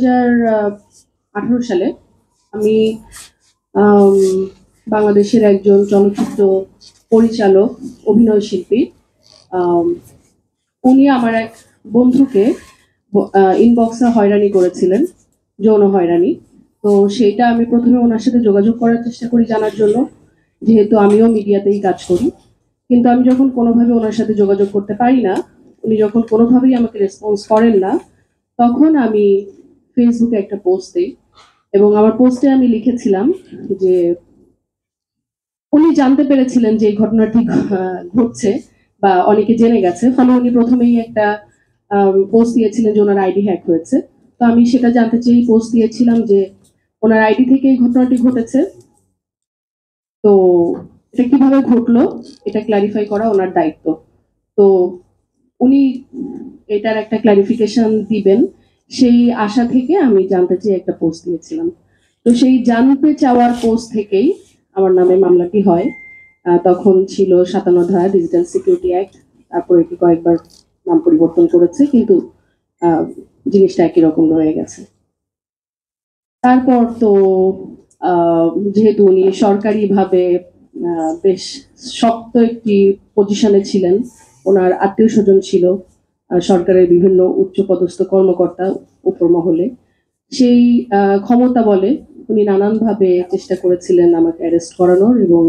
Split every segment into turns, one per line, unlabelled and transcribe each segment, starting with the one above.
2018 সালে আমি বাংলাদেশের একজন চলচ্চিত্র পরিচালক, অভিনয় শিল্পী, উনি আমার এক বন্ধুকে ইনবক্সে হয়রানি করেছিলেন, যৌন হয়রানি। তো সেইটা আমি প্রথমে ওনার সাথে যোগাযোগ করার চেষ্টা করি জানার জন্য, যেহেতু আমিও মিডিয়াতেই কাজ করি। কিন্তু আমি যখন কোনোভাবে ওনার সাথে যোগাযোগ করতে পারি না, উনি যখন কোনোভাবেই আমাকে রেসপন্স করেন না, তখন আমি ফেসবুকে একটা পোস্ট দিই এবং আমার পোস্টে আমি লিখেছিলাম যে উনি জানতে পেরেছিলেন যে এই ঘটনাটি ঘটছে বা অনেকে জেনে গেছে, ফলে উনি প্রথমেই একটা পোস্ট দিয়েছিলেন যে ওনার আইডি হ্যাক হয়েছে। তো আমি সেটা জানতে চেয়ে পোস্ট দিয়েছিলাম যে ওনার আইডি থেকে এই ঘটনাটি ঘটেছে, তো এটা কিভাবে ঘটলো এটা ক্লারিফাই করা ওনার দায়িত্ব। তো উনি এটার একটা ক্লারিফিকেশন দিবেন সেই আশা থেকে আমি জানতে চেয়ে একটা পোস্ট দিয়েছিলাম। তো সেই জানতে চাওয়ার পোস্ট থেকেই আমার নামে মামলাটি হয়। তখন ছিল 57 ধারা ডিজিটাল সিকিউরিটি অ্যাক্ট, তারপর এটি কয়েকবার নাম পরিবর্তন করেছে, কিন্তু জিনিসটা একই রকম রয়ে গেছে। তারপর তো যেহেতু উনি সরকারিভাবে বেশ শক্ত একটি পজিশনে ছিলেন, ওনার আত্মীয় স্বজন ছিল সরকারের বিভিন্ন উচ্চপদস্থ কর্মকর্তা উপর মহলে, সেই ক্ষমতা বলে উনি নানানভাবে চেষ্টা করেছিলেন আমাকে অ্যারেস্ট করানোর এবং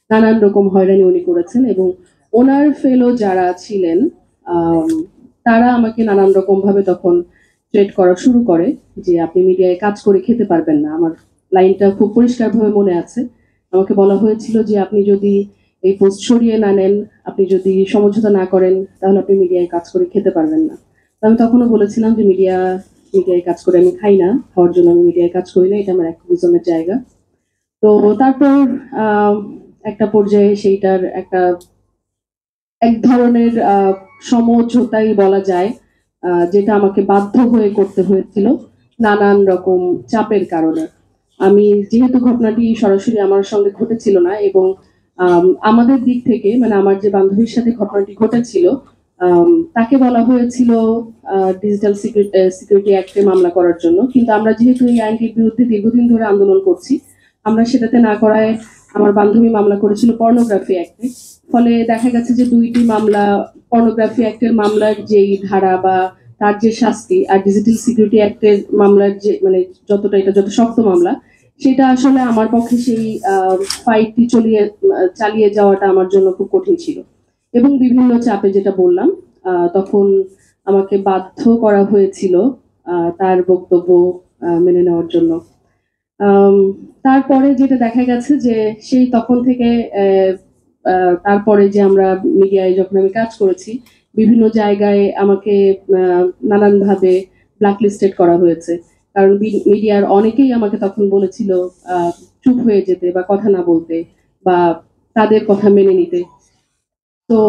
নানান রকম হয়রানি উনি করেছেন। এবং ওনার ফেলো যারা ছিলেন তারা আমাকে নানান রকম ভাবে তখন ট্রেড করা শুরু করে যে আপনি মিডিয়ায় কাজ করে খেতে পারবেন না। আমার লাইনটা খুব পরিষ্কারভাবে মনে আছে। আমাকে বলা হয়েছিল যে আপনি যদি এই পোস্ট সরিয়ে না নেন, আপনি যদি সমঝোতা না করেন, তাহলে আপনি মিডিয়ায় কাজ করে খেতে পারবেন না। আমি তখনও বলেছিলাম যে মিডিয়ায় কাজ করে আমি খাই না, খাওয়ার জন্য আমি মিডিয়ায় কাজ করি না, এটা আমার অ্যাক্টিভিজমের জায়গা। তো তারপর একটা পর্যায়ে সেইটার এক ধরনের সমঝোতাই বলা যায়, যেটা আমাকে বাধ্য হয়ে করতে হয়েছিল নানান রকম চাপের কারণে। আমি যেহেতু ঘটনাটি সরাসরি আমার সঙ্গে ঘটেছিল না এবং আমাদের দিক থেকে মানে আমার যে বান্ধবীর সাথে ঘটনাটি ঘটেছিল তাকে বলা হয়েছিল ডিজিটাল সিকিউরিটি অ্যাক্টে মামলা করার জন্য, কিন্তু আমরা যেহেতু এই আইনটির বিরুদ্ধে দীর্ঘদিন ধরে আন্দোলন করছি, আমরা সেটাতে না করায় আমার বান্ধবী মামলা করেছিল পর্নোগ্রাফি অ্যাক্টে। ফলে দেখা গেছে যে দুইটি মামলা, পর্নোগ্রাফি অ্যাক্টের মামলার যেই ধারা বা তার যে শাস্তি আর ডিজিটাল সিকিউরিটি অ্যাক্টের মামলার যে মানে এটা যত শক্ত মামলা, সেটা আসলে আমার পক্ষে সেই ফাইটটি চালিয়ে যাওয়াটা আমার জন্য খুব কঠিন ছিল। এবং বিভিন্ন চাপে, যেটা বললাম, তখন আমাকে বাধ্য করা হয়েছিল তার বক্তব্য মেনে নেওয়ার জন্য। তারপরে যেটা দেখা গেছে যে সেই তখন থেকে তারপরে যে আমরা মিডিয়ায় যখন আমি কাজ করেছি, বিভিন্ন জায়গায় আমাকে নানানভাবে ব্ল্যাকলিস্টেড করা হয়েছে, কারণ মিডিয়ার অনেকেই আমাকে তখন বলেছিল চুপ হয়ে যেতে বা কথা না বলতে বা তাদের কথা মেনে নিতে। তো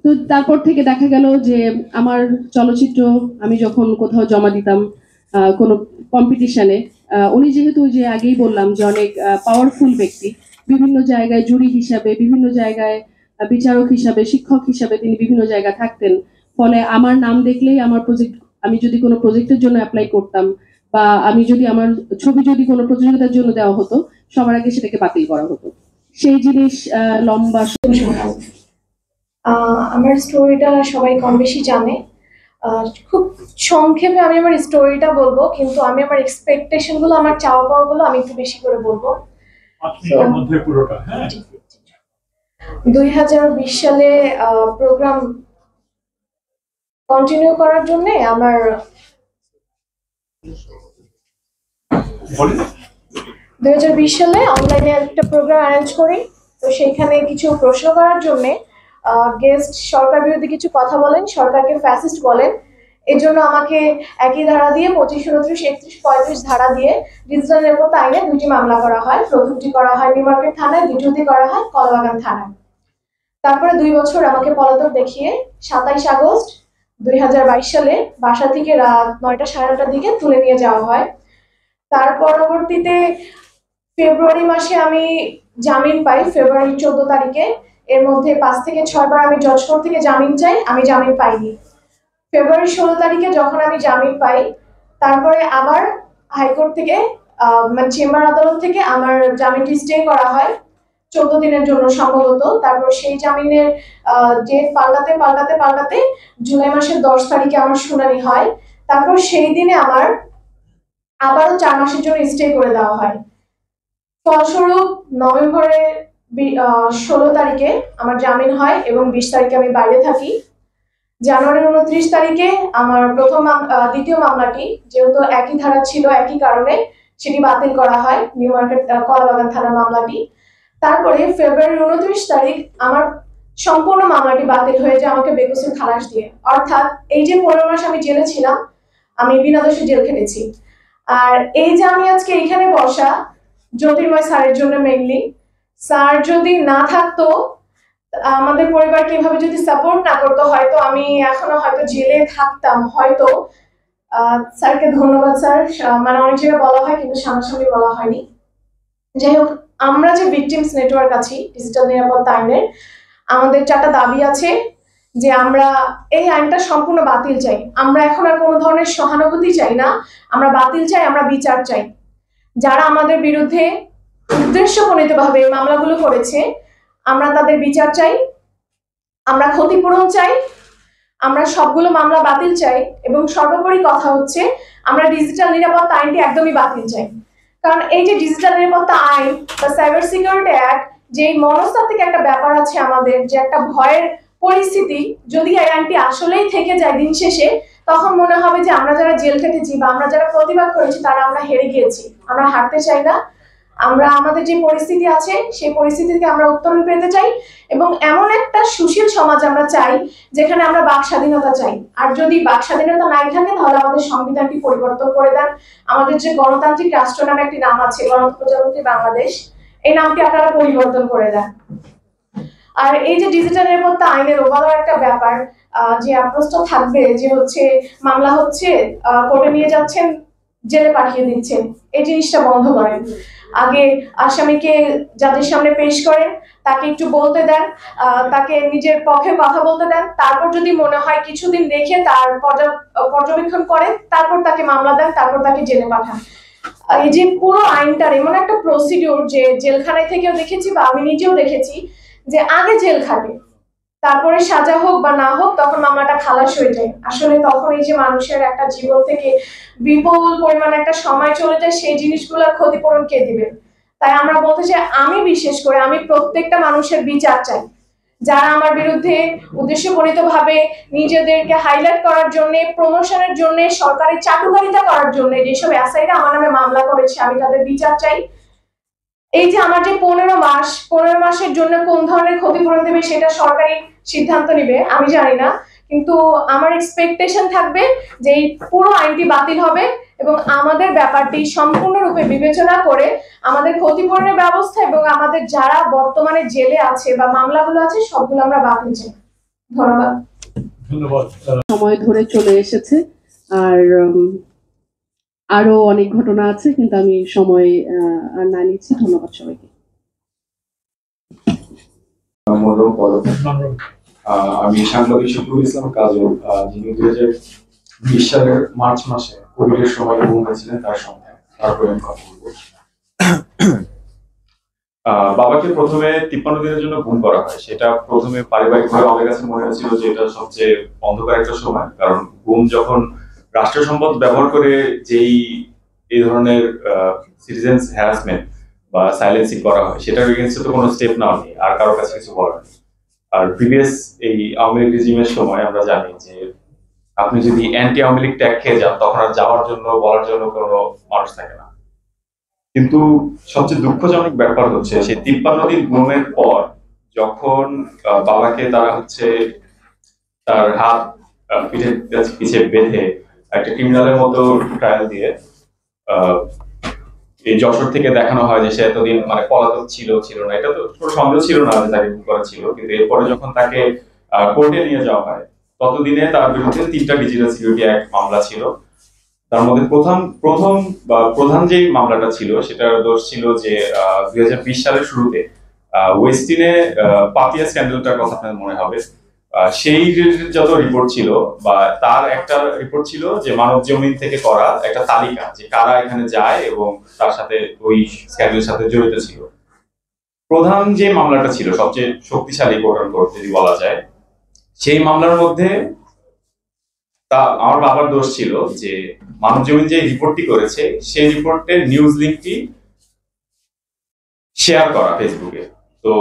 তো তারপর থেকে দেখা গেল যে আমার চলচ্চিত্র আমি যখন কোথাও জমা দিতাম কোনো কম্পিটিশনে, উনি যেহেতু যে আগেই বললাম যে অনেক পাওয়ারফুল ব্যক্তি, বিভিন্ন জায়গায় জুরি হিসাবে, বিভিন্ন জায়গায় বিচারক হিসাবে, শিক্ষক হিসাবে তিনি বিভিন্ন জায়গায় থাকতেন। ফলে আমার নাম দেখলেই আমি যদি কোনো প্রজেক্টের জন্য অ্যাপ্লাই করতাম বা আমার ছবি যদি কোনো প্রতিযোগিতার জন্য দেওয়া হতো, সবার আগে সেটাকে বাতিল করা হতো। সেই জিনিস লম্বা।
আমার স্টোরিটা সবাই কম বেশি জানে। খুব সংক্ষেপে আমি আমার স্টোরিটা বলবো, কিন্তু আমি আমার এক্সপেকটেশন গুলো, আমার চাওয়া পাওয়া গুলো আমি একটু বেশি করে বলবো। 2020 সালে প্রোগ্রাম কন্টিনিউ করার জন্য আমার 2020 সালে অনলাইনে একটা প্রোগ্রাম অ্যারেঞ্জ করি। তো সেখানে কিছু প্রশ্ন করার জন্য গেস্ট সরকার বিরোধী কিছু কথা বলেন, সরকারকে ফ্যাসিস্ট বলেন। এর জন্য আমাকে একই ধারা দিয়ে 25, 29, 31, 35 ধারা দিয়ে ডিজিটাল নিরাপত্তা আইনে 2টি মামলা করা হয়। প্রথমটি করা হয় নিউ মার্কেট থানায়, দ্বিতীয়টি করা হয় কলাবাগান থানায়। তারপরে 2 বছর আমাকে পলাতক দেখিয়ে 27 আগস্ট 2022 সালে বাসা থেকে রাত 9টা, 9:30টার দিকে তুলে নিয়ে যাওয়া হয়। তার পরবর্তীতে ফেব্রুয়ারি মাসে আমি জামিন পাই, ফেব্রুয়ারি 14 তারিখে। এর মধ্যে 5 থেকে 6 বার আমি জজ কোর্ট থেকে জামিন চাই, আমি জামিন পাইনি। ফেব্রুয়ারি 16 তারিখে যখন আমি জামিন পাই, তারপরে আবার হাইকোর্ট থেকে মানে চেম্বার আদালত থেকে আমার জামিনটি স্টে করা হয় 14 দিনের জন্য সম্ভবত। তারপর সেই জামিনের ডেট পাল্টাতে পাল্টাতে পাল্টাতে জুলাই মাসের 10 তারিখে আমার শুনানি হয়। তারপর সেই দিনে আমার আবারও 4 মাসের জন্য স্টে করে দেওয়া হয়। ফলস্বরূপ নভেম্বরের 16 তারিখে আমার জামিন হয় এবং 20 তারিখে আমি বাইরে থাকি। জানুয়ারির 29 তারিখে আমার দ্বিতীয় মামলাটি, যেহেতু একই ধারা ছিল একই কারণে, সেটি বাতিল করা হয়, নিউ মার্কেট কলাবাগান থানার মামলাটি। তারপরে ফেব্রুয়ারির 29 তারিখ আমার সম্পূর্ণ মামলাটি বাতিল হয়ে যায় আমাকে বেকসুর খালাস দিয়ে। অর্থাৎ এই যে 15 মাস আমি জেলে ছিলাম, আমি বিনা দোষে জেল খেটেছি। আর এই যে আমি আজকে এখানে বসা, জ্যোতির্ময় স্যারের জন্য মেইনলি। স্যার যদি না থাকতো, আমাদের পরিবারকে এভাবে যদি সাপোর্ট না করতো, হয়তো আমি এখনো হয়তো জেলে থাকতাম হয়তো। স্যারকে ধন্যবাদ স্যার। মানে অনেক জায়গায় বলা হয় কিন্তু সামনাসামনি বলা হয়নি। যাই হোক, আমরা যে ভিকটিমস নেটওয়ার্ক আছি ডিজিটাল নিরাপত্তা আইনের, আমাদের 4টা দাবি আছে যে আমরা এই আইনটা সম্পূর্ণ বাতিল চাই। আমরা এখন আর কোনো ধরনের সহানুভূতি চাই না, আমরা বাতিল চাই, আমরা বিচার চাই। যারা আমাদের বিরুদ্ধে উদ্দেশ্যপ্রণীতভাবে এই মামলাগুলো করেছে, আমরা তাদের বিচার চাই, আমরা ক্ষতিপূরণ চাই, আমরা সবগুলো মামলা বাতিল চাই। এবং সর্বোপরি কথা হচ্ছে, আমরা ডিজিটাল নিরাপত্তা আইনটি একদমই বাতিল চাই। কারণ এই যে ডিজিটাল নিরাপত্তা আইন বা সাইবার সিকিউরিটি অ্যাক্ট, যে মনস্তাত্ত্বিক একটা ব্যাপার আছে আমাদের, যে একটা ভয়ের পরিস্থিতি, যদি এই আইনটি আসলেই থেকে যায় দিন শেষে, তখন মনে হবে যে আমরা যারা জেল খেটেছি বা আমরা যারা প্রতিবাদ করেছি তারা আমরা হেরে গিয়েছি। আমরা হারতে চাই না। আমরা আমাদের যে পরিস্থিতি আছে সেই পরিস্থিতি থেকে আমরা উত্তরণ পেতে চাই এবং এমন একটা সুশীল সমাজ আমরা চাই যেখানে আমরা বাক স্বাধীনতা চাই। আর যদি বাক স্বাধীনতা নাই থাকে, তাহলে আমাদের সংবিধানটি পরিবর্তন করে দেন। আমাদের যে গণতান্ত্রিক রাষ্ট্র নামে একটি নাম আছে, গণতন্ত্র প্রজাতন্ত্রী বাংলাদেশ, এই নামটি আপনারা পরিবর্তন করে দেন। আর এই যে ডিজিটাল নিরাপত্তা আইনের ওভারঅল একটা ব্যাপার, যে প্রশ্ন থাকবে যে হচ্ছে মামলা হচ্ছে, কোর্টে নিয়ে যাচ্ছেন, জেলে পাঠিয়ে দিচ্ছেন, এই জিনিসটা বন্ধ করেন। আগে আসামিকে জাতির সামনে পেশ করেন, তাকে একটু বলতে দেন, তাকে নিজের পক্ষে কথা বলতে দেন। তারপর যদি মনে হয় কিছুদিন দেখে তার পর্যবেক্ষণ করেন, তারপর তাকে মামলা দেন, তারপর তাকে জেলে পাঠান। এই যে পুরো আইনটার এমন একটা প্রসিডিউর, যে জেলখানায় থেকেও দেখেছি বা আমি নিজেও দেখেছি যে আগে জেল খাটে, তারপরে সাজা হোক বা না হোক, তখন মামলাটা খালাস হয়ে যায়। আসলে তখন এই যে মানুষের একটা জীবন থেকে বিপুল পরিমাণ একটা সময় চলে যায়, সেই জিনিসগুলোর ক্ষতিপূরণ কে দিবে? তাই আমরা বলতে চাই, আমি বিশেষ করে আমি প্রত্যেকটা মানুষের বিচার চাই। যারা আমার বিরুদ্ধে উদ্দেশ্যপ্রণীতভাবে নিজেদেরকে হাইলাইট করার জন্য, প্রমোশনের জন্য, সরকারি চাটুকারিতা করার জন্য যেসব এসআইরা আমার নামে মামলা করেছে, আমি তাদের বিচার চাই। এই যে আমার যে 15 মাসের জন্য কোন ধরনের ক্ষতিপূরণ দেবে সেটা সরকারি সিদ্ধান্ত নিবে, আমি জানি না। কিন্তু আমার এক্সপেকটেশন থাকবে যে এই পুরো আইনটি বাতিল হবে এবং আমাদের ব্যাপারটি সম্পূর্ণরূপে বিবেচনা করে আমাদের ক্ষতিপূরণের ব্যবস্থা এবং আমাদের যারা বর্তমানে জেলে আছে বা মামলাগুলো আছে সবগুলো আমরা বাতিল চাই। ধন্যবাদ।
সময় ধরে চলে এসেছে, আর আরো অনেক ঘটনা আছে, কিন্তু আমি সময় আর না নিচ্ছি। ধন্যবাদ সবাইকে।
আমি সাংবাদিক শফিকুল ইসলাম কাজল, যিনি 2020 সালের মার্চ মাসে কোভিডের সময় গুম হয়েছিলেন, তার সঙ্গে তারপরে আমি কথা বলবো। বাবাকে প্রথমে 53 দিনের জন্য গুম করা হয়। সেটা প্রথমে পারিবারিকভাবে আমাদের কাছে মনে হয়েছিল যে এটা সবচেয়ে অন্ধকার একটা সময়, কারণ গুম যখন রাষ্ট্র সম্পদ ব্যবহার করে যেই এই ধরনের সিটিজেন্স হ্যারাসমেন্ট বা সাইলেন্সিং করা হয়, সেটার এগেইনস্টে তো কোনো স্টেপ নেওয়া নেই, আর কারো কাছে কিছু বলার নেই। আর প্রিভিয়াস এই আওয়ামী লীগ রেজিমের সময় আমরা জানি যে আপনি যদি অ্যান্টি আওয়ামী লীগ ট্যাগ খেয়ে যান, তখন আর যাওয়ার জন্য বলার জন্য কোনো মানুষ থাকে না। কিন্তু সবচেয়ে দুঃখজনক ব্যাপার হচ্ছে সেই 53 দিন গুমের পর যখন বাবাকে তারা তার হাত পিছে বেঁধে একটা ক্রিমিনালের মতো ট্রায়াল দিয়ে এই যশোর থেকে দেখানো হয় যে সে এতদিন মানে পলাতক ছিল না, এটা তো কোনো সন্দেহ ছিল না যে তাকে গুম করা ছিল। কিন্তু এরপরে যখন তাকে কোর্টে নিয়ে যাওয়া হয়, ততদিনে তার বিরুদ্ধে 3টা ডিজিটাল সিকিউরিটি অ্যাক্ট মামলা ছিল, তার মধ্যে প্রধান যে মামলাটা ছিল সেটার দোষ ছিল যে 2020 সালের শুরুতে ওয়েস্টিনে পাপিয়া স্ক্যান্ডালটার কথা আপনার মনে হবে। সেই যত রিপোর্ট ছিল বা তার একটা রিপোর্ট ছিল যে মানব জমিন থেকে করা একটা তালিকা যে কারা এখানে যায় এবং তার সাথে ওই স্ক্যান্ডালের সাথে জড়িত ছিল। প্রধান যে মামলাটা ছিল সবচেয়ে শক্তিশালী কোর্ট যদি বলা যায়, সেই মামলার মধ্যে তা আমার বাবার দোষ ছিল যে মানব জমিন যে রিপোর্টটি করেছে সেই রিপোর্টের নিউজ লিঙ্কটি শেয়ার করা ফেসবুকে। তো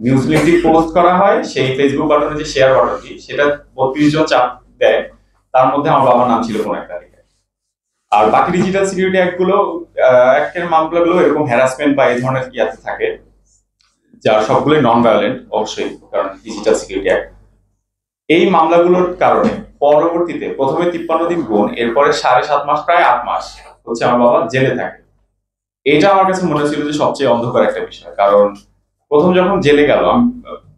নিউজ লিঙ্কটি পোস্ট করা হয়, সেই ফেসবুক বাটনে যে শেয়ার বাটনটি সেটা 32 জন চাপ দেয়, তার মধ্যে আমার বাবার নাম ছিল কোন একটা তালিকায়। আর বাকি ডিজিটাল সিকিউরিটি অ্যাক্টের মামলাগুলো এরকম হ্যারাসমেন্ট বা এই ধরনের ইয়াতে থাকে, যার সবগুলোই নন ভায়োলেন্ট অবশ্যই, কারণ ডিজিটাল সিকিউরিটি অ্যাক্ট। এই মামলাগুলোর কারণে পরবর্তীতে প্রথমে 53 দিন গুণ, এরপরে 7.5 মাস, প্রায় 8 মাস হচ্ছে আমার বাবা জেলে থাকে। এটা আমার কাছে মনে ছিল যে সবচেয়ে অন্ধকার একটা বিষয়, কারণ প্রথম যখন জেলে গেল,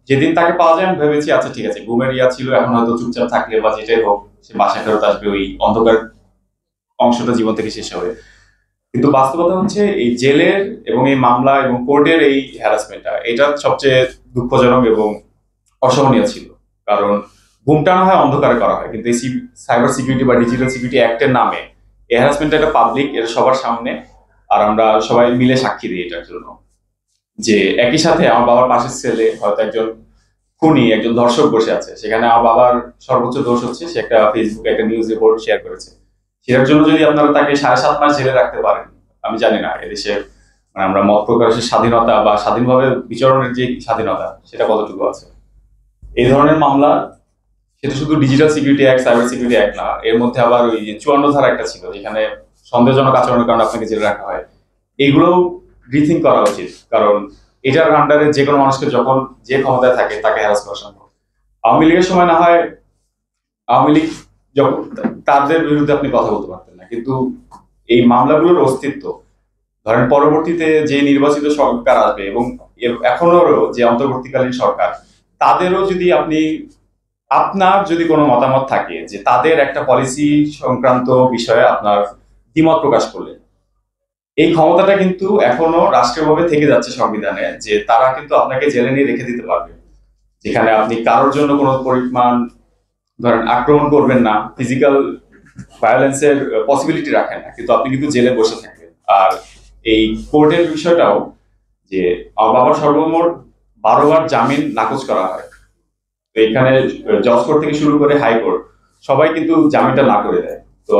যেদিন তাকে পাওয়া যায় আমি ভেবেছি আচ্ছা ঠিক আছে ঘুমের ইয়া ছিল, এখন হয়তো চুপচাপ থাকলে বা যেটাই হোক সে বাসায় ফেরত আসবে, ওই অন্ধকার অংশটা জীবন থেকে শেষ হবে। কিন্তু বাস্তবতা হচ্ছে এই জেলের এবং এই মামলা এবং কোর্টের এই হ্যারাসমেন্টটা, এটা সবচেয়ে দুঃখজনক এবং অসহনীয় ছিল। কারণ ঘুমটা না হয় অন্ধকারে করা হয়, কিন্তু এই সাইবার সিকিউরিটি বা ডিজিটাল সিকিউরিটি অ্যাক্টের নামে এই হ্যারাসমেন্টটা একটা পাবলিক, এটা সবার সামনে, আর আমরা সবাই মিলে সাক্ষী দিই এটার জন্য। যে একই সাথে আমার বাবার পাশের ছেলে হয়তো একজন খুনি, একজন ধর্ষক বসে আছে, সেখানে আমার বাবার সর্বোচ্চ দোষ হচ্ছে সে একটা ফেসবুকে একটা নিউজ রিপোর্ট শেয়ার করেছে। সেটার জন্য যদি আপনারা তাকে 7.5 মাস জেলে রাখতে পারেন, আমি জানি না এদেশে মানে আমরা মত প্রকাশের স্বাধীনতা বা স্বাধীনভাবে বিচরণের যে স্বাধীনতা সেটা কতটুকু আছে। এই ধরনের মামলা, সেটা শুধু digital security act, cyber security act না, এর মধ্যে আবার ওই যে 54 ধারা একটা ছিল যেখানে সন্দেহজনক আচরণের কারণে আপনাকে জেলে রাখা হয়। এইগুলো রিথিঙ্ক করা উচিত, কারণ এটার আন্ডারে যে কোনো মানুষকে যখন যে ক্ষমতায় থাকে তাকে হ্যারাস করা সম্ভব। আওয়ামী লীগের সময় না হয় আওয়ামী লীগ যখন তাদের বিরুদ্ধে আপনি কথা বলতে পারতেন না, কিন্তু এই মামলাগুলোর অস্তিত্ব, ধরেন পরবর্তীতে যে নির্বাচিত সরকার আসবে এবং এখনো যে অন্তর্বর্তীকালীন সরকার, তাদেরও যদি আপনার যদি কোনো মতামত থাকে যে তাদের একটা পলিসি সংক্রান্ত বিষয়ে আপনার দ্বিমত প্রকাশ করলেন, এই ক্ষমতাটা কিন্তু এখনো রাষ্ট্রীয়ভাবে থেকে যাচ্ছে সংবিধানে, যে তারা কিন্তু আপনাকে জেলে নিয়ে রেখে দিতে পারবে, যেখানে আপনি কারোর জন্য কোনো পরিমাণ ধরেন আক্রমণ করবেন না, ফিজিক্যাল ভায়োলেন্সের পসিবিলিটি রাখেন না, কিন্তু আপনি কিন্তু জেলে বসে থাকবেন। আর এই কোর্টের বিষয়টাও যে আমার বাবার সর্বমোট 12 বার জামিন নাকচ করা হয়। তো এখানে জজ কোর্ট থেকে শুরু করে হাইকোর্ট সবাই কিন্তু জামিনটা না করে দেয়। তো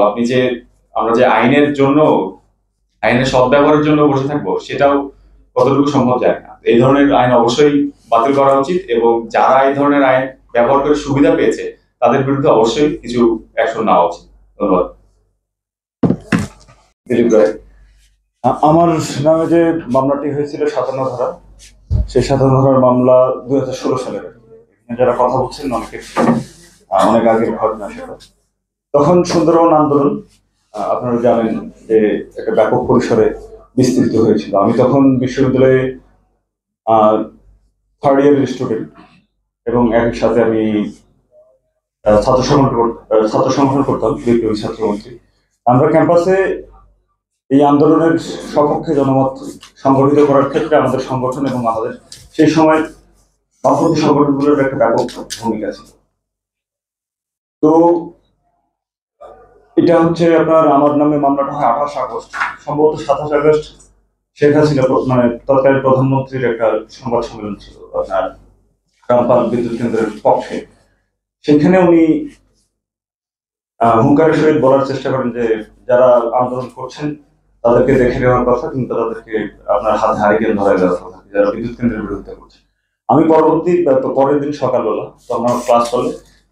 আমরা যে আইনের সদ্ব্যবহারের জন্য বসে থাকবো, সেটাও কতটুকু সম্ভব যায় না। এই ধরনের আইন অবশ্যই বাতিল করা উচিত, এবং যারা এই ধরনের আইন ব্যবহার করে সুবিধা পেয়েছে তাদের বিরুদ্ধে অবশ্যই কিছু অ্যাকশন নেওয়া উচিত। ধন্যবাদ।
দিলীপ রায়, আমার নামে যে মামলাটি হয়েছিল 57 ধারা, সেই 57 ধারার মামলা 2016 সালের। যারা কথা বলছেন অনেক আগের ঘটনা সেটা। তখন সুন্দরবন আন্দোলন আপনারা জানেন যে একটা ব্যাপক পরিসরে বিস্তৃত হয়েছিল। আমি তখন বিশ্ববিদ্যালয়ে 3rd ইয়ারের স্টুডেন্ট, এবং একই সাথে আমি ছাত্র সংগঠন করতাম, বিপ্লবী ছাত্রমন্ত্রী। আমরা ক্যাম্পাসে এই আন্দোলনের সপক্ষে জনমত সংগঠিত করার ক্ষেত্রে আমাদের সংগঠন এবং আমাদের সেই সময় বামপন্থী সংগঠনগুলোর একটা ব্যাপক ভূমিকা ছিল। তো এটা হচ্ছে আপনার আমার নামে মামলাটা হয় 28 আগস্ট, সম্ভবত 27 আগস্ট শেখ হাসিনা মানে তৎকালীন প্রধানমন্ত্রীর একটা সংবাদ সম্মেলন ছিল আপনার রামপাল বিদ্যুৎ কেন্দ্রের পক্ষে। সেখানে উনি হুঙ্কারের সহিত বলার চেষ্টা করেন যে যারা আন্দোলন করছেন তাদেরকে দেখে নেওয়ার কথা, কিন্তু তাদেরকে আপনার হাতে হারিকেন ধরায় দেওয়ার কথা, যারা বিদ্যুৎ কেন্দ্রের বিরুদ্ধে করছে। আমি পরের দিন সকালবেলা তো আমার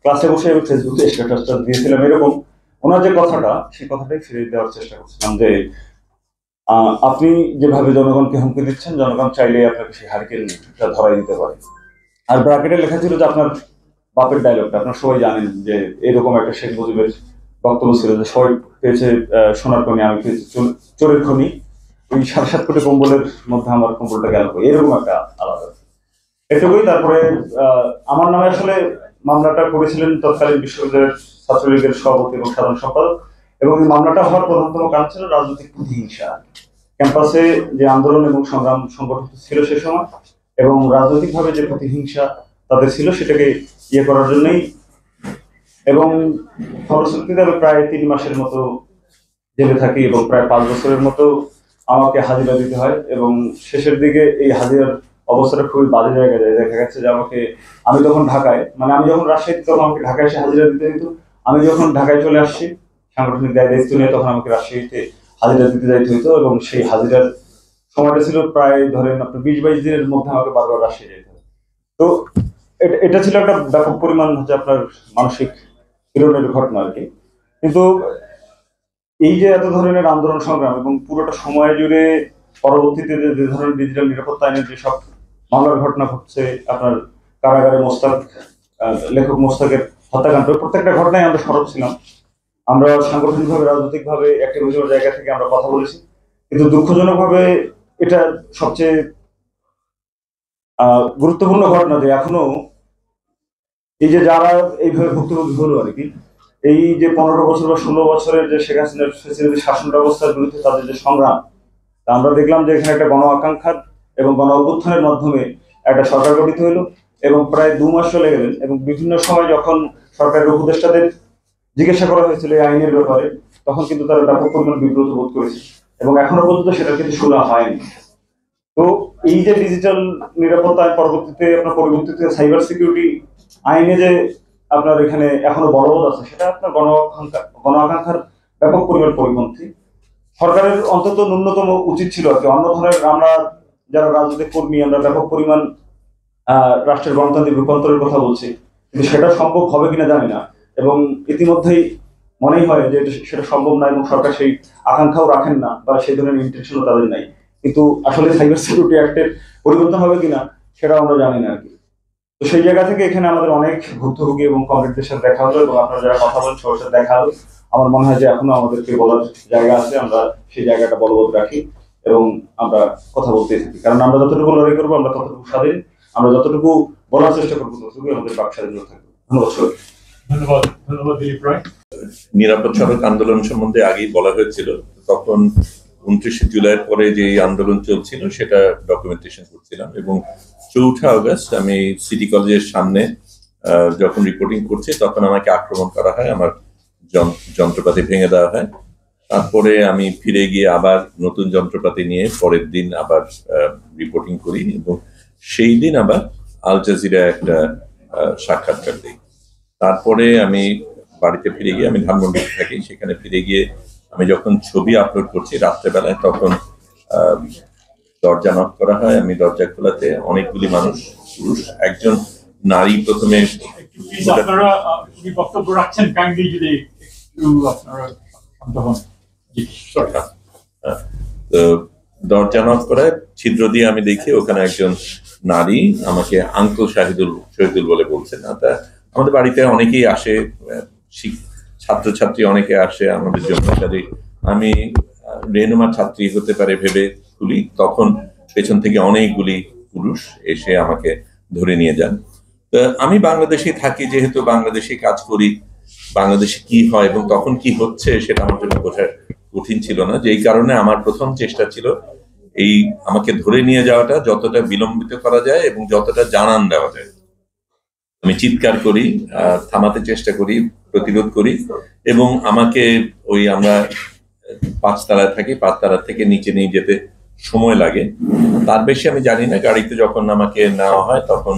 ক্লাসে বসে আমি ফেসবুকে স্ট্যাটাসটা দিয়েছিলাম এরকম, ওনার যে কথাটা সেই কথাটাই ফিরিয়ে দেওয়ার চেষ্টা করছিলাম যে আপনি যেভাবে জনগণকে হুমকি দিচ্ছেন, জনগণ চাইলে আপনাকে সেই হারিকেনটা ধরাই দিতে পারে। আর ব্র্যাকেটে লেখা ছিল যে আপনার বাপের ডায়লগটা আপনার সবাই জানেন, যে এরকম একটা শেখ মুজিবের বক্তব্য ছিল যে সবাই পেয়েছে সোনার খনি, আমি পেয়েছি চোরের খনি, ওই 7.5 কোটি কম্বলের মধ্যে আমার কম্বলটা গেল, এরকম একটা আলাদা এটুকুই। তারপরে আমার নামে আসলে মামলাটা করেছিলেন তৎকালীন বিশ্ববিদ্যালয়ের ছাত্রলীগের সভাপতি এবং সাধারণ সম্পাদক এবং এই মামলাটা হওয়ার প্রধানতম কারণ ছিল রাজনৈতিক প্রতিহিংসা। ক্যাম্পাসে যে আন্দোলন এবং সংগ্রাম সংগঠিত ছিল সে সময়, এবং রাজনৈতিকভাবে যে প্রতিহিংসা তাদের ছিল সেটাকে ইয়ে করার জন্যই, এবং ফলশ্রুতিতে আমি প্রায় 3 মাসের মতো জেলে থাকি এবং প্রায় 5 বছরের মতো আমাকে হাজিরা দিতে হয়। এবং শেষের দিকে এই হাজিরার অবস্থাটা খুবই বাজে জায়গায় যায়। দেখা গেছে যে আমি তখন ঢাকায়, মানে আমি যখন রাজশাহীতে তখন আমাকে ঢাকায় এসে হাজিরা দিতে হতো। আমি যখন ঢাকায় চলে আসছি সাংগঠনিক দায়িত্ব নিয়ে, তখন আমাকে রাজশাহীতে হাজিরা দিতে যাইতে হতো। এবং সেই হাজিরার সময়টা ছিল প্রায় ধরেন আপনার 20-22 দিনের মধ্যে আমাকে বারবার রাজশাহী যেতে হতো। তো এটা ছিল একটা ব্যাপক পরিমাণ হচ্ছে আপনার মানসিক পীড়নের ঘটনা আর কি। কিন্তু এই যে এত ধরনের আন্দোলন সংগ্রাম এবং পুরোটা সময় জুড়ে পরবর্তীতে যে ধরনের ডিজিটাল নিরাপত্তা আইনের যেসব মামলার ঘটনা ঘটছে, আপনার কারাগারে লেখক মোস্তাকের হত্যাকাণ্ড, প্রত্যেকটা ঘটনায় আমরা সরব ছিলাম। আমরা সাংগঠনিকভাবে রাজনৈতিকভাবে একটা বিভিন্ন জায়গা থেকে আমরা কথা বলেছি। কিন্তু দুঃখজনকভাবে এটা সবচেয়ে গুরুত্বপূর্ণ ঘটনা যে এখনো এই যে যারা এইভাবে ভুক্তভোগী হলো আর কি, এই যে 15 বছর বা 16 বছরের যে শেখ হাসিনার ফ্যাসিলিটি শাসন ব্যবস্থার বিরুদ্ধে তাদের যে সংগ্রাম, আমরা দেখলাম যে এখানে একটা গণ আকাঙ্ক্ষার এবং গণ অভ্যুত্থানের মাধ্যমে একটা সরকার গঠিত হলো এবং প্রায় 2 মাস চলে গেলেন। এবং বিভিন্ন সময় যখন সরকারের উপদেষ্টাদের জিজ্ঞাসা করা হয়েছিল এই আইনের ব্যাপারে, তখন কিন্তু তারা ব্যাপক পরিমাণ বিব্রত বোধ করেছে এবং এখনো পর্যন্ত সেটা কিন্তু শোনা হয়নি। তো এই যে ডিজিটাল নিরাপত্তা পরবর্তীতে সাইবার সিকিউরিটি আইনে যে আপনার এখানে এখনো বলবৎ আছে, সেটা আপনার গণ আকাঙ্ক্ষার ব্যাপক পরিমাণ পরিপন্থী। সরকারের অন্তত ন্যূনতম উচিত ছিল আর কি। অন্য ধরনের আমরা যারা রাজনৈতিক কর্মী, আমরা ব্যাপক পরিমাণ রাষ্ট্রের গণতান্ত্রিক রূপান্তরের কথা বলছি, কিন্তু সেটা সম্ভব হবে কিনা জানি না। এবং ইতিমধ্যেই মনেই হয় যে সেটা সম্ভব না এবং সরকার সেই আকাঙ্ক্ষাও রাখেন না বা সেই ধরনের ইন্টেনশনও তাদের নাই। কিন্তু আসলে সাইবার সিকিউরিটি অ্যাক্টের পরিবর্তন হবে কিনা সেটাও আমরা জানি না আর কি। তো সেই জায়গা থেকে এখানে আমাদের অনেক ভুক্তভোগী এবং কমরেডদের সাথে দেখা হলো এবং আপনারা যারা কথা বলেন সবার সাথে দেখা হলো। আমার মনে হয় যে এখনো আমাদেরকে বলার জায়গা আছে, আমরা সেই জায়গাটা বলবৎ রাখি এবং আমরা কথা বলতেই থাকি। কারণ আমরা যতটুকু লড়াই করবো আমরা ততটুকু স্বাধীন, আমরা যতটুকু বলার চেষ্টা করবো ততটুকু আমাদের বাক স্বাধীনতা থাকবে। ধন্যবাদ।
ধন্যবাদ দিলীপ রায়।
নিরাপদ সড়ক আন্দোলন সম্বন্ধে আগেই বলা হয়েছিল, তখন 29শে জুলাইয়ের পরে যে আন্দোলন চলছিল সেটা ডকুমেন্টেশন করছিলাম এবং 4 আগস্ট আমি সিটি কলেজের সামনে যখন রিপোর্টিং করছি তখন আমাকে আক্রমণ করা হয়, আমার যন্ত্রপাতি ভেঙে দেওয়া হয়। তারপরে আমি ফিরে গিয়ে আবার নতুন যন্ত্রপাতি নিয়ে পরের দিন আবার রিপোর্টিং করি এবং সেই দিন আবার আল জাজিরা একটা সাক্ষাৎকার দিই। তারপরে আমি বাড়িতে ফিরে গিয়ে, আমি ধানমন্ডিতে থাকি, সেখানে ফিরে গিয়ে আমি যখন ছবি আপলোড করছি রাত্রেবেলায়, তখন দরজা নক করা হয়। আমি দরজা খোলাতে অনেকগুলি মানুষ, পুরুষ, একজন নারী প্রথমে।
আপনারা বক্তব্য রাখছেন, কাইন্ডলি যদি একটু আপনারা শান্ত হন।
তো দরজা নক করায় ছিদ্র দিয়ে আমি দেখি ওখানে একজন নারী আমাকে আঙ্কেল শহীদুল বলে বলছেন। তা আমাদের বাড়িতে অনেকেই আসে, ছাত্রছাত্রী অনেকে আসে আমাদের জন্য, কাজে আমি রেনুমা ছাত্রী হতে পারে ভেবে খুলি, তখন পেছন থেকে অনেকগুলি পুরুষ এসে আমাকে ধরে নিয়ে যান। তো আমি বাংলাদেশে থাকি, যেহেতু বাংলাদেশে কাজ করি, বাংলাদেশে কি হয় এবং তখন কি হচ্ছে সেটা আমার জন্য বোঝা কঠিন ছিল না। যেই কারণে আমার প্রথম চেষ্টা ছিল এই আমাকে ধরে নিয়ে যাওয়াটা যতটা বিলম্বিত করা যায় এবং যতটা জানান দেওয়া যায়। আমি চিৎকার করি, থামাতে চেষ্টা করি, প্রতিরোধ করি এবং আমাকে আমরা 5 তলায় থাকি, 5 তলা থেকে নিচে নিয়ে যেতে সময় লাগে। তার বেশি আমি জানি না। গাড়িতে যখন আমাকে নেওয়া হয় তখন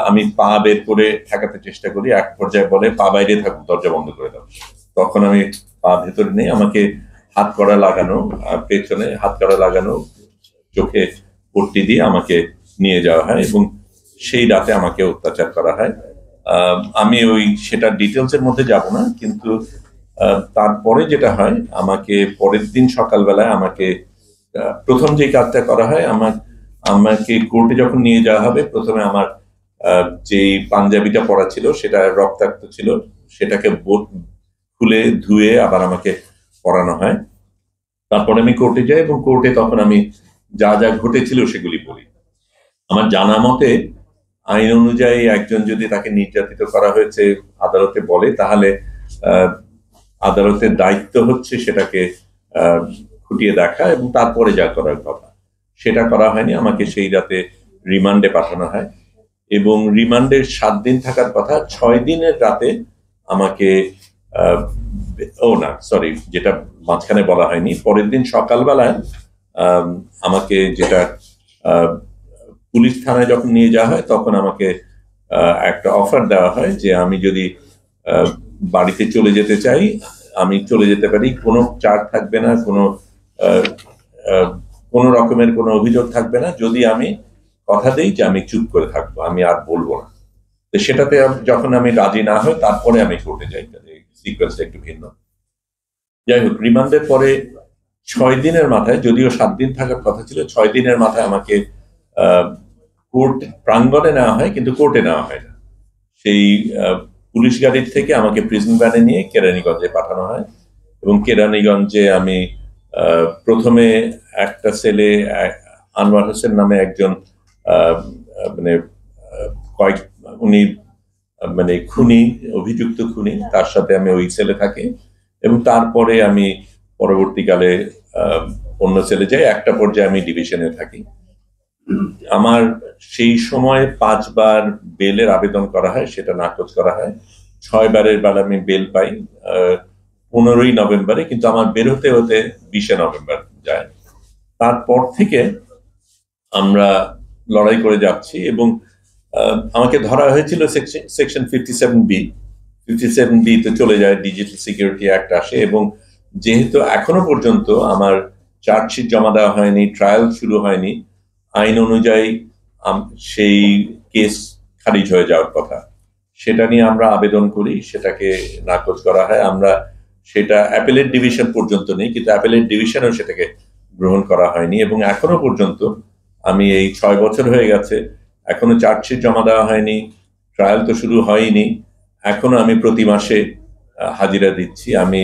আমি পা বের করে ঠেকাতে চেষ্টা করি, এক পর্যায়ে বলে পা বাইরে থাকুক, দরজা বন্ধ করে দাও। তখন আমি পা ভেতরে নেই, আমাকে হাত কড়া লাগানো, পেছনে হাত কড়া লাগানো, চোখে পট্টি দিয়ে আমাকে নিয়ে যাওয়া হয় এবং সেই রাতে আমাকে অত্যাচার করা হয়। আমি সেটা ডিটেলসের মধ্যে যাব না, কিন্তু তারপরে যেটা হয়, আমাকে পরের দিন সকালবেলায় আমাকে প্রথম যে কাজটা করা হয়, আমাকে কোর্টে যখন নিয়ে যাওয়া হবে, প্রথমে আমার যে পাঞ্জাবিটা পরা ছিল সেটা রক্তাক্ত ছিল, সেটাকে খুলে ধুয়ে আবার আমাকে পরানো হয়। তারপরে আমি কোর্টে যাই এবং কোর্টে তখন আমি যা যা ঘটেছিল সেগুলি বলি। আমার জানা মতে আইন অনুযায়ী একজন যদি তাকে নির্যাতিত করা হয়েছে আদালতে বলে, তাহলে আদালতের দায়িত্ব হচ্ছে সেটাকে খুঁটিয়ে দেখা এবং তারপরে যা করার কথা সেটা করা হয়নি। আমাকে সেই রাতে রিমান্ডে পাঠানো হয় এবং রিমান্ডের 7 দিন থাকার কথা, 6 দিনের রাতে আমাকে যেটা মাঝখানে বলা হয়নি, পরের দিন সকালবেলায় আমাকে যেটা পুলিশ থানায় যখন নিয়ে যাওয়া হয় তখন আমাকে একটা অফার দেওয়া হয় যে আমি যদি বাড়িতে চলে যেতে চাই আমি চলে যেতে পারি, কোনো চার্জ থাকবে না, কোনো রকমের কোনো অভিযোগ থাকবে না, যদি আমি কথা দেই যে আমি চুপ করে থাকবো, আমি আর বলবো না। তো সেটাতে যখন আমি রাজি না হই তারপরে আমি কোর্টে যাই, সিকোয়েন্সটা একটু ভিন্ন। যাই হোক, রিমান্ডের পরে 6 দিনের মাথায়, যদিও 7 দিন থাকার কথা ছিল, 6 দিনের মাথায় আমাকে কোর্ট প্রাঙ্গণে নেওয়া হয়, কিন্তু কোর্টে নেওয়া হয় না। সেই পুলিশ গাড়ির থেকে আমাকে প্রিজন ভ্যানে নিয়ে কেরানীগঞ্জে পাঠানো হয় এবং কেরানীগঞ্জে আমি প্রথমে একটা সেলে আনোয়ার হোসেন নামে একজন উনি খুনি, অভিযুক্ত খুনি, তার সাথে আমি ওই সেলে থাকি এবং তারপরে আমি পরবর্তীকালে অন্য সেলে যাই। একটা পর্যায়ে আমি ডিভিশনে থাকি। আমার সেই সময় 5 বার বেলের আবেদন করা হয়, সেটা নাকচ করা হয়। 6 বারের বেলা আমি বেল পাই 15ই নভেম্বরে, কিন্তু আমার বের হতে হতে 20শে নভেম্বর যায়। তারপর থেকে আমরা লড়াই করে যাচ্ছি এবং আমাকে ধরা হয়েছিল সেকশন 57B তে চলে যায়, ডিজিটাল সিকিউরিটি অ্যাক্ট আসে এবং যেহেতু এখনো পর্যন্ত আমার চার্জশিট জমা দেওয়া হয়নি, ট্রায়াল শুরু হয়নি, আইন অনুযায়ী সেই কেস খারিজ হয়ে যাওয়ার কথা, সেটা নিয়ে আমরা আবেদন করি, সেটাকে নাকচ করা হয়। আমরা সেটা অ্যাপেলেট ডিভিশন পর্যন্ত নেই, কিন্তু অ্যাপেলেট ডিভিশনও সেটাকে গ্রহণ করা হয়নি এবং এখনো পর্যন্ত আমি এই 6 বছর হয়ে গেছে, এখনো চার্জশিট জমা দেওয়া হয়নি, ট্রায়াল তো শুরু হয়নি, এখনো আমি প্রতি মাসে হাজিরা দিচ্ছি। আমি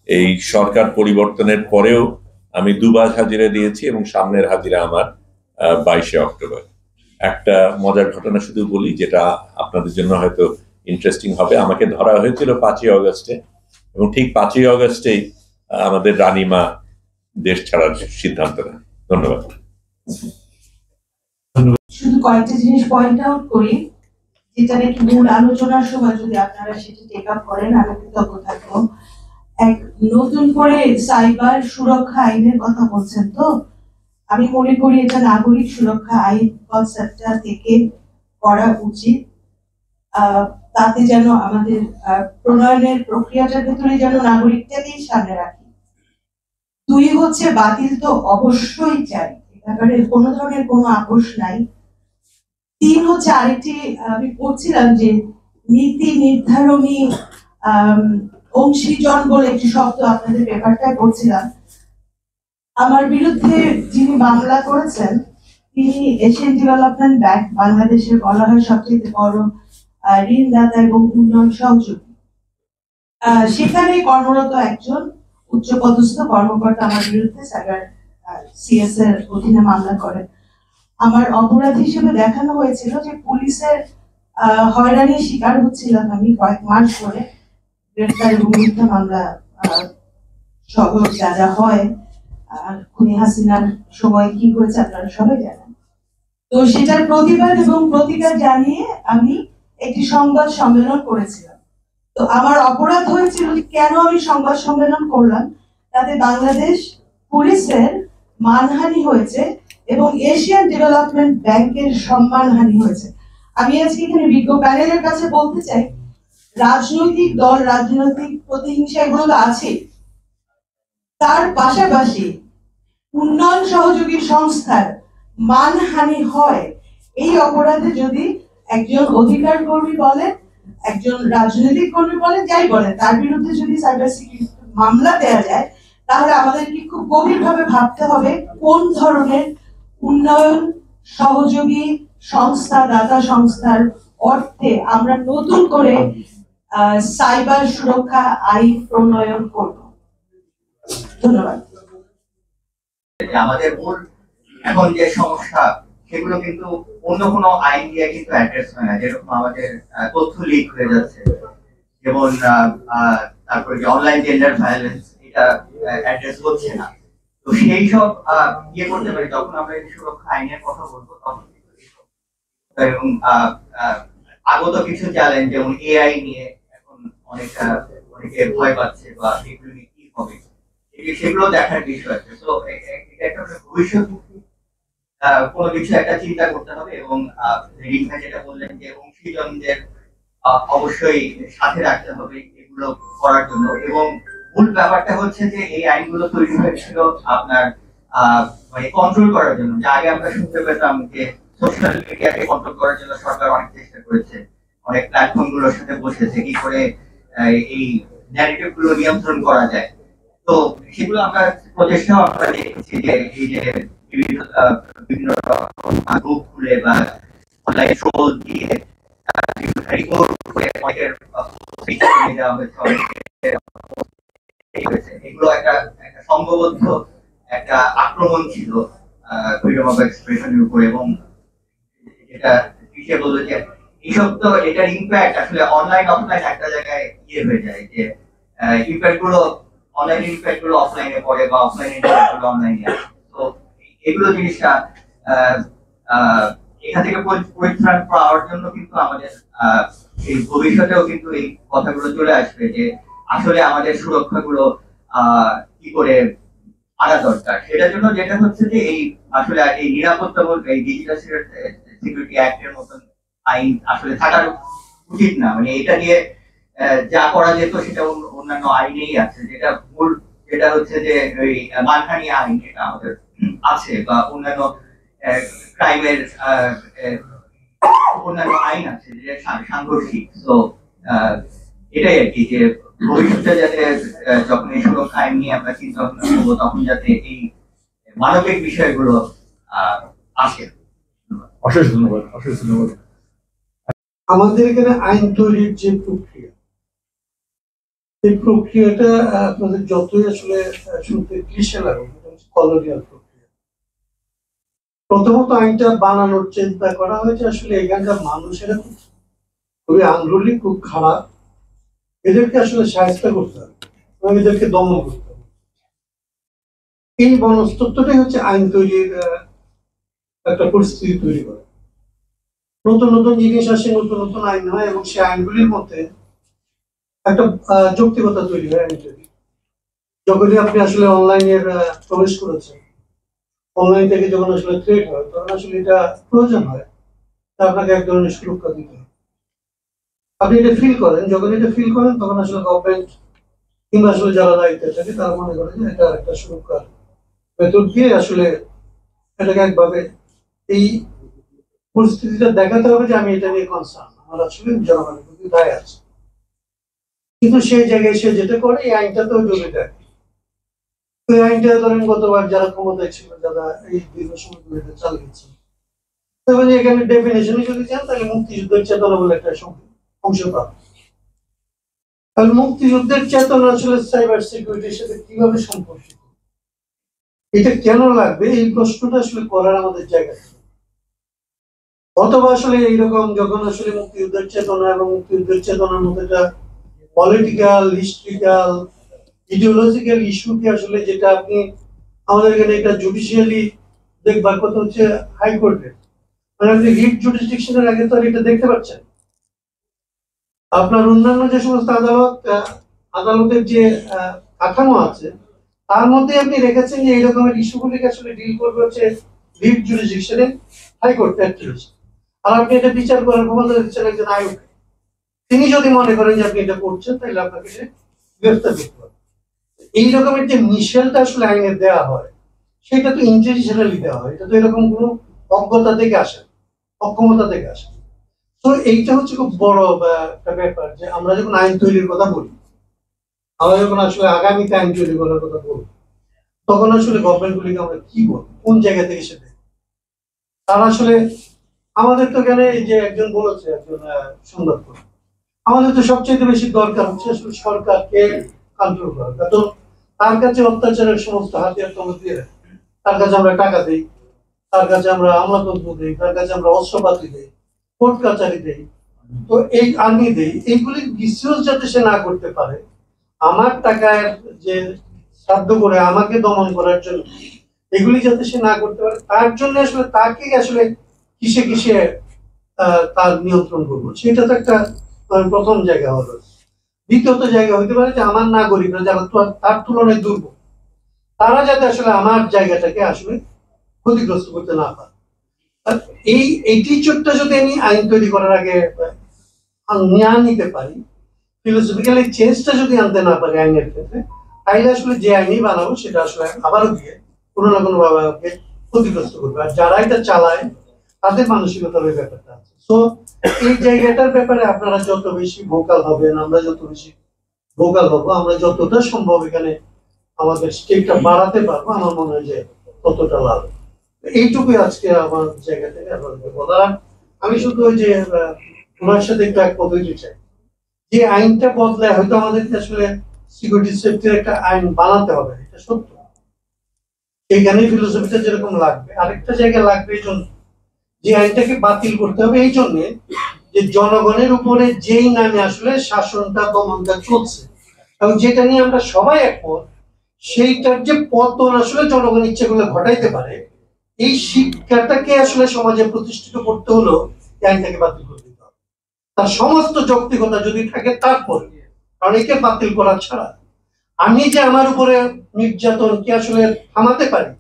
এই সরকার পরিবর্তনের পরেও আমি 2 বার হাজিরা দিয়েছি এবং সামনের হাজিরা আমার 22শে অক্টোবর। একটা মজার ঘটনা শুধু বলি, যেটা আপনাদের জন্য হয়তো ইন্টারেস্টিং হবে। আমাকে ধরা হয়েছিল 5ই অগস্টে এবং ঠিক 5ই অগস্টেই আমাদের রানীমা দেশ ছাড়ার সিদ্ধান্ত নেয়। ধন্যবাদ।
শুধু কয়েকটা জিনিস পয়েন্ট আউট করি, যেটা নাকি মূল আলোচনার সময় যদি আপনারা সেটা টেক আপ করেন আমি কৃতজ্ঞ থাকবো। এক নতুন করে সাইবার সুরক্ষা আইনের কথা বলছেন, তো আমি মনে করি এটা নাগরিক সুরক্ষা আইন কনসেপ্টটা থেকে করা উচিত, তাতে যেন আমাদের প্রণয়নের প্রক্রিয়াটার ভেতরে যেন নাগরিকটাকেই সামনে রাখি। 2 হচ্ছে বাতিল তো অবশ্যই চাই, ব্যাপারে কোনো ধরনের কোনো আপোষ নাই। 3 হচ্ছে আরেকটি আমি পড়ছিলাম যে নীতি নির্ধারণী অংশীজন বলে একটি শব্দ আপনাদের পেপারটায় পড়ছিলাম। আমার বিরুদ্ধে যিনি মামলা করেছেন তিনি এশিয়ান ডেভেলপমেন্ট ব্যাংক, বাংলাদেশের বলা হয় সবচেয়ে বড় ঋণদাতা এবং উন্নয়ন সহযোগী, সেখানে কর্মরত একজন উচ্চপদস্থ কর্মকর্তা আমার বিরুদ্ধে সাইবার সিএস এর অধীনে মামলা করেন। আমার অপরাধ হিসেবে দেখানো হয়েছিল যে পুলিশের হয়রানির শিকার হচ্ছিলাম আমি কয়েক মাস ধরে, গ্রেফতার এবং মিথ্যা মামলা সহ যা যা হয়, খুনি হাসিনার সময় কি হয়েছে আপনারা সবাই জানেন। তো সেটার প্রতিবাদ এবং প্রতিকার জানিয়ে আমি একটি সংবাদ সম্মেলন করেছিলাম। তো আমার অপরাধ হয়েছিল কেন আমি সংবাদ সম্মেলন করলাম, তাতে বাংলাদেশ পুলিশের মানহানি হয়েছে এবং এশিয়ান ডেভেলপমেন্ট ব্যাংকের সম্মানহানি হয়েছে। আমি আজকে এখানে বিজ্ঞ প্যানেলের কাছে বলতে চাই, রাজনৈতিক দল, রাজনৈতিক প্রতিহিংসা এগুলো তো আছে, তার পাশাপাশি উন্নয়ন সহযোগী সংস্থার মানহানি হয়, এই অপরাধে যদি একজন অধিকার কর্মী বলেন, একজন রাজনৈতিক কর্মী বলেন, যাই বলেন, তার বিরুদ্ধে যদি সাইবার সিকিউরিটি মামলা দেওয়া যায়, তাহলে আমাদেরকে খুব গভীরভাবে ভাবতে হবে কোন ধরনের উন্নয়ন সহযোগী সংস্থা, দাতা সংস্থার অর্থে আমরা নতুন করে সাইবার সুরক্ষা আইন প্রণয়ন করব। ধন্যবাদ।
আমাদের মূল এখন যে সমস্যা সেগুলো কিন্তু অন্য কোনো আইন দিয়ে কিন্তু অ্যাড্রেস হয় না, যেরকম আমাদের তথ্য লিক হয়ে যাচ্ছে, যেমন তারপরে যে অনলাইন জেন্ডার ভায়োলেন্স এটা অ্যাড্রেস হচ্ছে না। তো সেই সব ইয়ে করতে পারি যখন আমরা এই সুরক্ষা আইনের কথা বলবো তখন কিন্তু এইসব এবং আগত কিছু চ্যালেঞ্জ যেমন এআই নিয়ে এখন অনেকে ভয় পাচ্ছে বা এগুলো নিয়ে কি হবে সেগুলো দেখার বিষয় আছে। তো এটা একটা ভবিষ্যৎমুখী কোনো কিছু একটা চিন্তা করতে হবে এবং রিং ভাই যেটা বললেন যে অংশীজনদের অবশ্যই সাথে রাখতে হবে এগুলো করার জন্য। এবং মূল ব্যাপারটা হচ্ছে যে এই আইনগুলো তৈরি হয়েছিল আপনার মানে কন্ট্রোল করার জন্য। যে আগে আমরা শুনতে পেতাম যে সোশ্যাল মিডিয়াকে কন্ট্রোল করার জন্য সরকার অনেক চেষ্টা করেছে, অনেক প্ল্যাটফর্ম গুলোর সাথে বসেছে কি করে এই ন্যারেটিভ গুলো নিয়ন্ত্রণ করা যায়। তো সেগুলো আমরা প্রচেষ্টা আমরা দেখেছি যে এই যে বিভিন্ন গ্রুপ খুলে বা অনলাইন ট্রোল দিয়ে এগুলো একটা সংঘবদ্ধ একটা আক্রমণ ছিল ফ্রিডম অফ এক্সপ্রেশনের উপর। এবং যেটা পিছিয়ে বললো যে এইসব তো এটার ইম্প্যাক্ট আসলে অনলাইন অফলাইন একটা জায়গায় ইয়ে হয়ে যায় যে ইম্প্যাক্ট গুলো অনলাইন ইম্প্যাক্ট গুলো অফলাইনে পড়ে বা অফলাইন ইম্প্যাক্ট গুলো অনলাইনে আসে। তো এগুলো জিনিসটা এখান থেকে পরিত্রাণ পাওয়ার জন্য কিন্তু আমাদের এই ভবিষ্যতেও কিন্তু এই কথাগুলো চলে আসবে যে আসলে আমাদের সুরক্ষাগুলো কি করে আনা দরকার। সেটার জন্য যেটা হচ্ছে যে এই আসলে এই নিরাপত্তা বলতে এই ডিজিটাল সিকিউরিটি অ্যাক্টের মতন আইন আসলে থাকার উচিত না। মানে এটা দিয়ে যা করা যেত সেটা অন্যান্য আইনেই আছে। যেটা মূল যেটা হচ্ছে যে ওই মানহানি আইন এটা আমাদের আছে বা অন্যান্য ক্রাইমের অন্যান্য আইন আছে যে সাংঘর্ষিক। তো এটাই আর কি যে ভবিষ্যতে যাতে যখন এই সুরক্ষা আইন নিয়ে আমরা চিন্তা ভাবনা করবো তখন যাতে এই মানবিক বিষয়গুলো আসে।
অশেষ ধন্যবাদ, অশেষ ধন্যবাদ। আমাদের এখানে আইন তৈরির যে প্রক্রিয়া, এই প্রক্রিয়াটা আপনাদের যতই আসলে শুনতে ক্লিশে লাগুক কলোনিয়াল প্রক্রিয়া। প্রথমত আইনটা বানানোর চিন্তা করা হয়েছে আসলে এখানকার মানুষেরা খুবই আন্দোলন, খুব খারাপ, এদেরকে আসলে সাহায্য করতে হবে এবং এদেরকে দমন করতে হবে। এই মনস্তত্ত্বটাই হচ্ছে আইন তৈরির একটা পরিস্থিতি তৈরি করে। নতুন নতুন জিনিস আসে, নতুন নতুন আইন হয় এবং সেই আইনগুলির মধ্যে একটা যৌক্তিকতা তৈরি হয় আইন তৈরি। যখনই আপনি আসলে অনলাইনের প্রবেশ করেছেন, অনলাইন থেকে যখন আসলে থ্রেট হয় তখন আসলে এটা প্রয়োজন হয় আপনাকে এক ধরনের সুরক্ষা দিতে হবে। আপনি এটা ফিল করেন, যখন এটা ফিল করেন তখন আসলে গভর্নমেন্ট কিংবা আসলে যারা দায়িত্বে থাকে তারা মনে করে যে এটা একটা সুরক্ষার ভেতর দিয়ে আসলে এটাকে একভাবে এই পরিস্থিতিটা দেখাতে হবে যে আমি এটা নিয়ে কনসার্ন, আমার আসলে জনগণের প্রতি দায় আছে। কিন্তু সেই জায়গায় সে যেটা করে এই আইনটাতেও জড়িয়ে দেয়। এই আইনটা ধরেন গতবার যারা ক্ষমতায় ছিল, যারা এই দীর্ঘ সময় ধরে এটা চালিয়েছে, তখন এখানে ডেফিনেশনে যদি চান তাহলে মুক্তিযুদ্ধের চেতনা বলে একটা অংশ পাবে। তাহলে মুক্তিযুদ্ধের চেতনা আসলে সাইবার সিকিউরিটির সাথে কিভাবে সম্পর্কিত, এটা কেন লাগবে, এই প্রশ্নটা আসলে করার আমাদের জায়গা। অথবা আসলে এইরকম যখন আসলে মুক্তিযুদ্ধের চেতনা এবং মুক্তিযুদ্ধের চেতনার মধ্যে একটা পলিটিক্যাল, হিস্ট্রিক্যাল, ইডিওলজিক্যাল ইস্যুকে আসলে যেটা আপনি আমাদের এখানে এটা জুডিশিয়ালি দেখবার কথা হচ্ছে হাইকোর্টে, মানে আপনি রিট জুডিসডিকশনের আগে তো এটা দেখতে পাচ্ছেন। আপনার অন্যান্য যে সমস্ত আদালতের যে কাঠামো আছে তার মধ্যে আপনি রেখেছেন যে এই রকমের ইস্যুগুলিকে আসলে ডিল করবে হচ্ছে রিট জুডিসডিকশনে হাইকোর্ট অ্যাক্টিভিস্ট। আর আপনি এটা বিচার করার ক্ষমতা দিচ্ছেন একজন আয়োগ। তিনি যদি মনে করেন যে আপনি এটা করছেন তাহলে আপনাকে সে গ্রেফতার করতে পারে। এই রকমের যে মিশেলটা আসলে আইনে দেওয়া হয় সেটা তো ইন্টেনশনালি দেওয়া হয়, এটা তো এরকম কোনো অজ্ঞতা থেকে আসে, অক্ষমতা থেকে আসে। তো এইটা হচ্ছে খুব বড় একটা ব্যাপার যে আমরা যখন আইন তৈরির কথা বলি, আমরা যখন আসলে আগামীতে আইন তৈরি করার কথা বলি, তখন আসলে গভর্নমেন্ট গুলিকে আমরা কি বলবো, কোন জায়গা থেকে সেটা তারা আসলে আমাদের তো এখানে যে একজন বলেছে, একজন সুন্দর করে, আমাদের তো সবচেয়ে বেশি দরকার হচ্ছে আসলে সরকারকে কন্ট্রোল করা। কারণ তার কাছে অত্যাচারের সমস্ত হাতিয়ার তোমরা দিয়ে রাখি, তার কাছে আমরা টাকা দিই, তার কাছে আমরা আমলাতন্ত্র দিই, তার কাছে আমরা অস্ত্রপাতি দিই, কোর্ট কাচারি দেই, তো এই আর্মি দেই, এইগুলি মিসইউজ যাতে সে না করতে পারে আমার টাকায় যে সাধ্য করে আমাকে দমন করার জন্য এগুলি যাতে সে না করতে পারে, তার জন্য আসলে তাকে আসলে কিসে কিসে তার নিয়ন্ত্রণ করবো, সেটা তো একটা প্রথম জায়গা হলো। দ্বিতীয়ত জায়গা হইতে পারে যে আমার নাগরিকরা যারা তার তুলনায় দুর্বল, তারা যাতে আসলে আমার জায়গাটাকে আসলে ক্ষতিগ্রস্ত করতে না পারে। এই টিচারটা যদি আমি আইন তৈরি করার আগে নিয়ে নিতে পারি, ফিলোসফিক্যাল চেঞ্জটা যদি আনতে না পারি আইনের ক্ষেত্রে, তাইলে আসলে যে আইনই বানাবো সেটা আসলে আবারও গিয়ে কোনো না কোনো ভাবে ক্ষতিগ্রস্ত করবে। আর যারা এটা চালায় তাদের মানসিকতার ওই ব্যাপারটা আছে। তো এই জায়গাটার ব্যাপারে আপনারা যত বেশি ভোকাল হবেন, আমরা যত বেশি ভোকাল হবো, আমরা যতটা সম্ভব এখানে আমাদের স্টেটটা বাড়াতে পারবো, আমার মনে হয় যে ততটা লাভ। এইটুকুই আজকে আমার জায়গা থেকে আপনাদেরকে বলার। আমি শুধু ওই যে ওনার সাথে একটু একমত হইতে চাই যে আইনটা বদলায় হয়তো আমাদেরকে আসলে সিকিউরিটি সেফটির একটা আইন বানাতে হবে, এটা সত্য। এইখানে ফিলোসফিটা যেরকম লাগবে, আরেকটা জায়গায় লাগবে এই জন্য যে আইনটাকে বাতিল করতে হবে, এই জন্য যে জনগণের উপরে যেই নামে আসলে শাসনটা দমনটা চলছে এবং যেটা নিয়ে আমরা সবাই একমত, সেইটার যে পতন আসলে জনগণ ইচ্ছে করলে ঘটাইতে পারে, এই শিক্ষাটাকে আসলে সমাজে প্রতিষ্ঠিত করতে হলো এই আইনটাকে বাতিল করে দিতে হবে। তার সমস্ত যৌক্তিকতা যদি থাকে তারপরে, কারণ একে বাতিল করা ছাড়া আমি যে আমার উপরে নির্যাতনকে আসলে থামাতে পারি,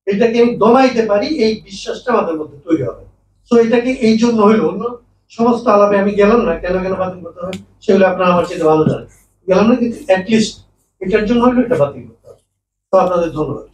এটাকে আমি দমাইতে পারি, এই বিশ্বাসটা আমাদের মধ্যে তৈরি হবে। তো এটাকে এই জন্য হইলো, অন্য সমস্ত আলাপে আমি গেলাম না, কেন কেন বাতিল করতে হবে সেগুলো আপনারা আমার চেয়ে ভালো জানেন, গেলাম না, কিন্তু অ্যাটলিস্ট এটার জন্য হইলো এটা বাতিল করতে হবে। তো আপনাদের ধন্যবাদ।